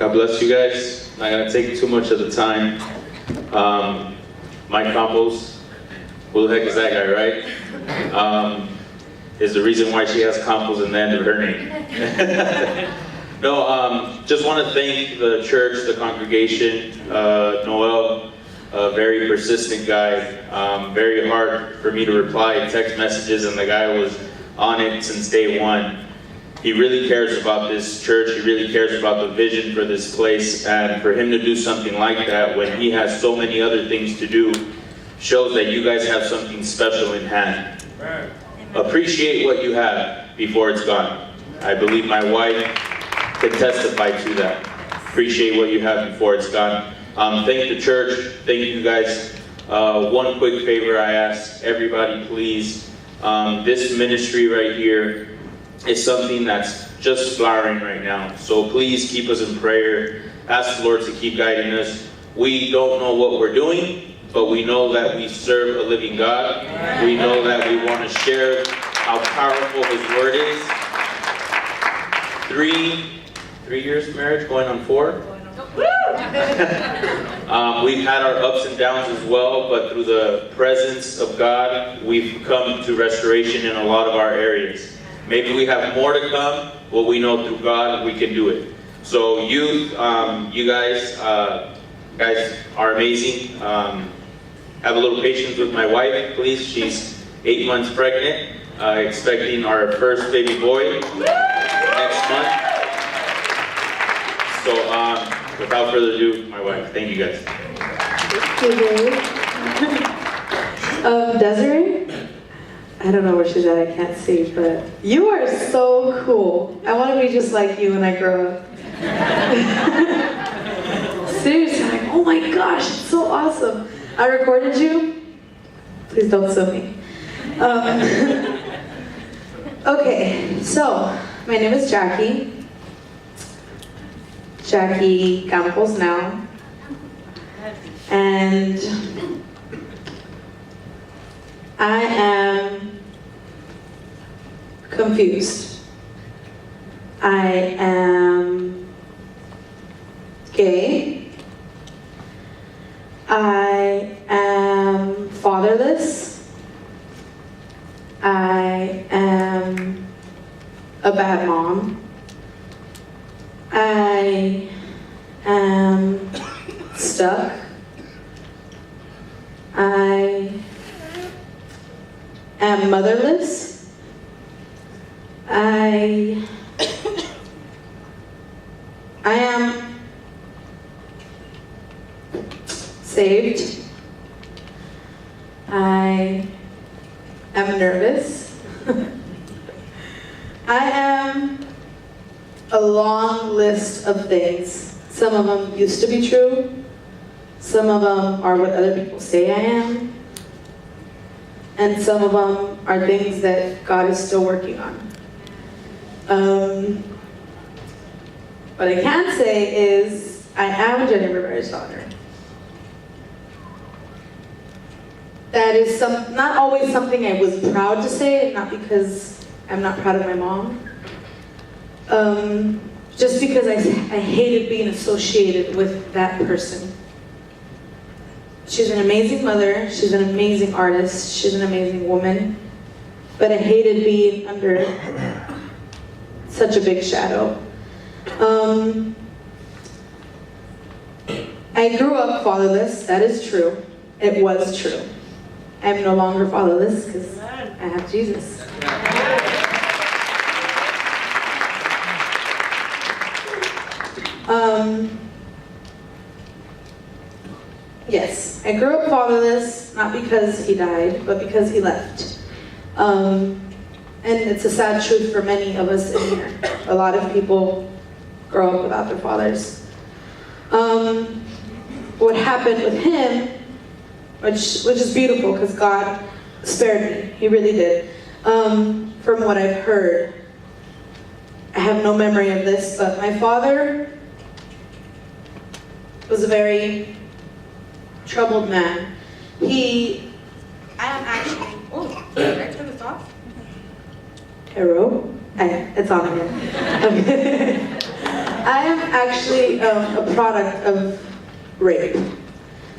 God bless you guys. I'm not going to take too much of the time. My campos, who the heck is that guy, right? Is the reason why she has campos in the end of her name. No, just want to thank the church, the congregation, Noel, a very persistent guy. Very hard for me to reply text messages, and the guy was on it since day one. He really cares about this church. He really cares about the vision for this place, and for him to do something like that when he has so many other things to do shows that you guys have something special in hand. Appreciate what you have before it's gone. I believe my wife can testify to that. Appreciate what you have before it's gone. Thank the church. Thank you guys. One quick favor I ask everybody, please. This ministry right here is something that's just flowering right now. So please keep us in prayer. Ask the Lord to keep guiding us. We don't know what we're doing, but we know that we serve a living God. We know that we want to share how powerful His Word is. Three years of marriage, going on 4. We've had our ups and downs as well, but through the presence of God, we've come to restoration in a lot of our areas. Maybe we have more to come, but we know through God we can do it. So youth, you guys are amazing. Have a little patience with my wife, please. She's 8 months pregnant, expecting our first baby boy next month. So without further ado, my wife. Thank you guys. Desiree? I don't know where she's at, I can't see, but you are so cool. I want to be just like you when I grow up. Seriously, like, oh my gosh, it's so awesome. I recorded you. Please don't sue me. Okay, so my name is Jacqie. Jacqie Campos now. And I am confused. I am gay. I am fatherless. I am a bad mom. I am stuck. I am motherless. I am saved. I am nervous. I am a long list of things. Some of them used to be true. Some of them are what other people say I am. And some of them are things that God is still working on. What I can say is I am Jenny Rivera's daughter. That is not always something I was proud to say, not because I'm not proud of my mom. Just because I hated being associated with that person. She's an amazing mother, she's an amazing artist, she's an amazing woman, but I hated being under such a big shadow. I grew up fatherless, that is true. It was true. I'm no longer fatherless because I have Jesus. Yes, I grew up fatherless, not because he died, but because he left. And it's a sad truth for many of us in here. A lot of people grow up without their fathers. What happened with him, which is beautiful because God spared me, He really did. From what I've heard, I have no memory of this, but my father was a very troubled man. I am actually, did I turn this off? Hello? It's on again. Okay. I am actually a product of rape.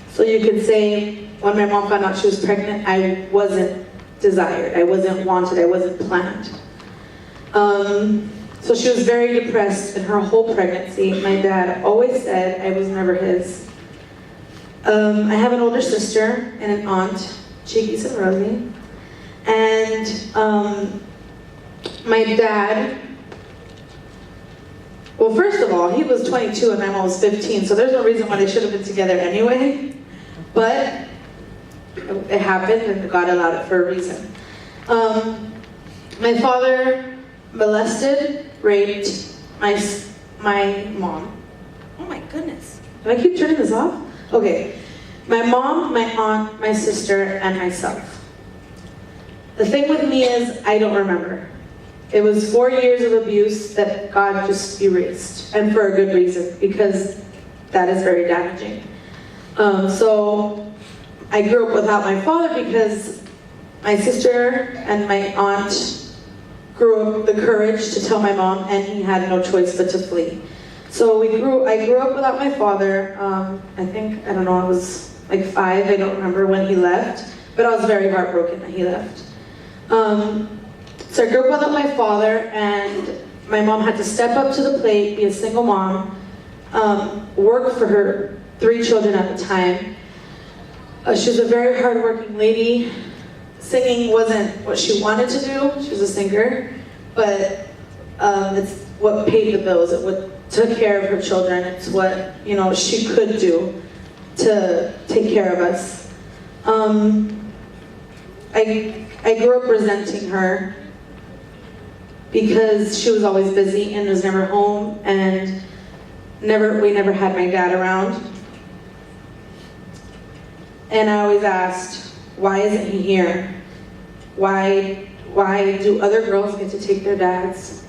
So you could say, when my mom found out she was pregnant, I wasn't desired, I wasn't wanted, I wasn't planned. So she was very depressed in her whole pregnancy. My dad always said I was never his. I have an older sister and an aunt, Jacqie and Rosie. And my dad, well, first of all, he was 22 and my mom was 15, so there's no reason why they should have been together anyway. But it happened and God allowed it for a reason. My father molested, raped my mom. Oh my goodness. Do I keep turning this off? Okay. My mom, my aunt, my sister, and myself. The thing with me is I don't remember. It was 4 years of abuse that God just erased, and for a good reason, because that is very damaging. So I grew up without my father because my sister and my aunt grew up the courage to tell my mom, and he had no choice but to flee. So I grew up without my father. I don't know, I was like 5, I don't remember when he left, but I was very heartbroken that he left. So I grew up without my father, and my mom had to step up to the plate, be a single mom, work for her 3 children at the time. She was a very hardworking lady. Singing wasn't what she wanted to do. She was a singer, but it's what paid the bills. It what took care of her children. It's what she could do to take care of us. I grew up resenting her because she was always busy and was never home, and we never had my dad around. And I always asked, why isn't he here? Why do other girls get to take their dads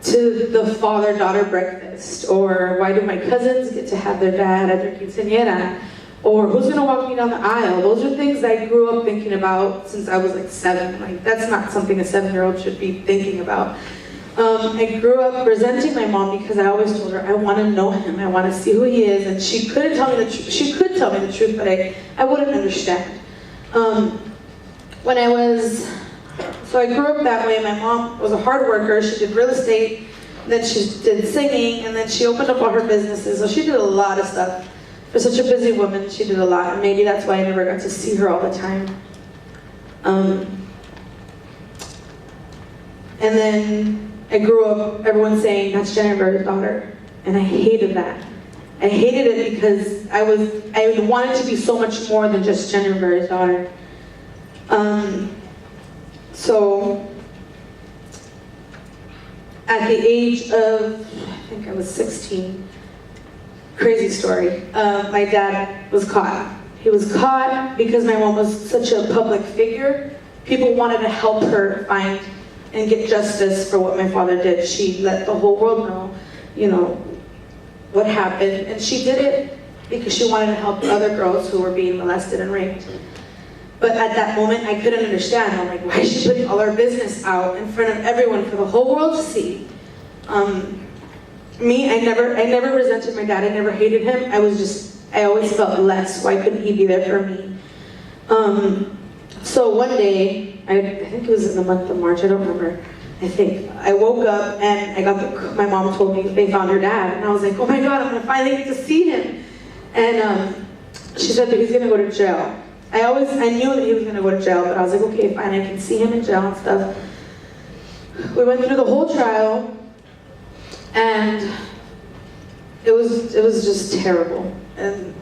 to the father-daughter breakfast? Or why do my cousins get to have their dad at their quinceañera? Or who's gonna walk me down the aisle? Those are things I grew up thinking about since I was like 7. Like, that's not something a 7-year-old should be thinking about. I grew up resenting my mom because I always told her, I want to know him, I want to see who he is, and she couldn't tell me the truth. She could tell me the truth, but I wouldn't understand. So I grew up that way. My mom was a hard worker. She did real estate, then she did singing, and then she opened up all her businesses. So she did a lot of stuff. For such a busy woman, she did a lot, and maybe that's why I never got to see her all the time. And then I grew up, everyone saying, that's Jennifer's daughter. And I hated that. I hated it because I wanted to be so much more than just Jennifer's daughter. So at the age of, I think I was 16, crazy story, my dad was caught. He was caught because my mom was such a public figure. People wanted to help her find and get justice for what my father did. She let the whole world know, what happened. And she did it because she wanted to help other girls who were being molested and raped. But at that moment, I couldn't understand. I'm like, why is she putting all our business out in front of everyone for the whole world to see? I never resented my dad. I never hated him. I always felt less. Why couldn't he be there for me? So one day, I think it was in the month of March, I don't remember. I woke up and my mom told me they found her dad. And I was like, oh my God, I'm gonna finally get to see him. And she said that he's gonna go to jail. I knew that he was gonna go to jail, but I was like, okay, fine, I can see him in jail and stuff. We went through the whole trial, and it was just terrible. And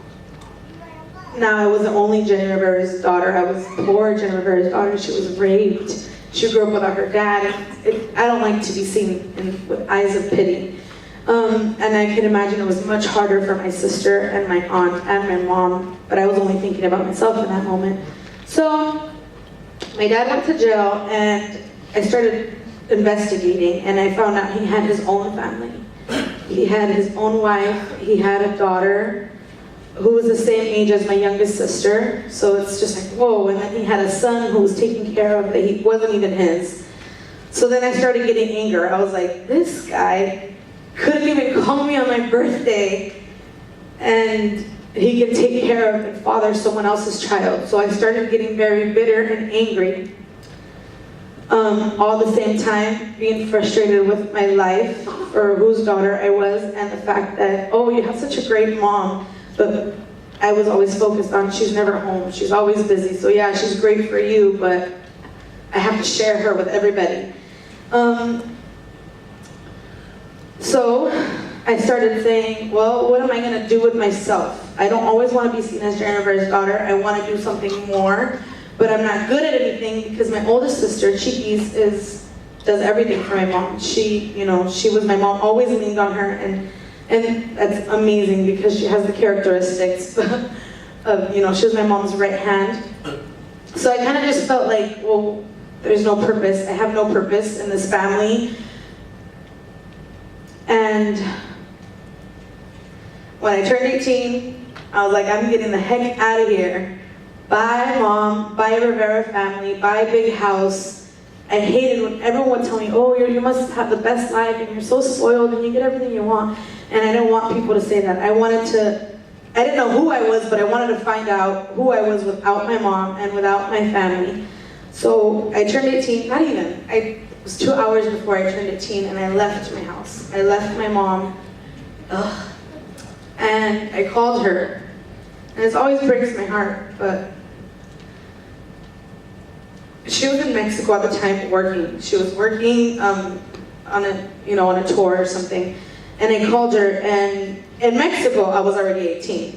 now I wasn't only Jenny Rivera's daughter, I was poor Jenny Rivera's daughter. She was raped. She grew up without her dad. I don't like to be seen with eyes of pity. And I can imagine it was much harder for my sister and my aunt and my mom, but I was only thinking about myself in that moment. So my dad went to jail, and I started investigating, and I found out he had his own family. He had his own wife. He had a daughter who was the same age as my youngest sister. So it's just like, whoa. And then he had a son who was taken care of that he wasn't even his. So then I started getting anger. I was like, this guy couldn't even call me on my birthday, and he could take care of and father someone else's child. So I started getting very bitter and angry. All the same time, being frustrated with my life, or whose daughter I was, and the fact that, oh, you have such a great mom, but I was always focused on she's never home, she's always busy, so yeah, she's great for you, but I have to share her with everybody. So I started saying, well, what am I going to do with myself? I don't always want to be seen as Jennifer's daughter. I want to do something more, but I'm not good at anything because my oldest sister, Jacqie, does everything for my mom. She was my mom, always leaned on her, and that's amazing because she has the characteristics of, she was my mom's right hand. So I kind of just felt like, well, there's no purpose. I have no purpose in this family. And when I turned 18, I was like, I'm getting the heck out of here. Bye, Mom. Bye, Rivera family. Bye, big house. I hated when everyone would tell me, oh, you must have the best life, and you're so spoiled, and you get everything you want. And I didn't want people to say that. I didn't know who I was, but I wanted to find out who I was without my mom and without my family. So I turned 18, not even. It was 2 hours before I turned 18, and I left my house. I left my mom. And I called her. And it always breaks my heart, but she was in Mexico at the time working. She was working on a tour or something. And I called her, and in Mexico, I was already 18.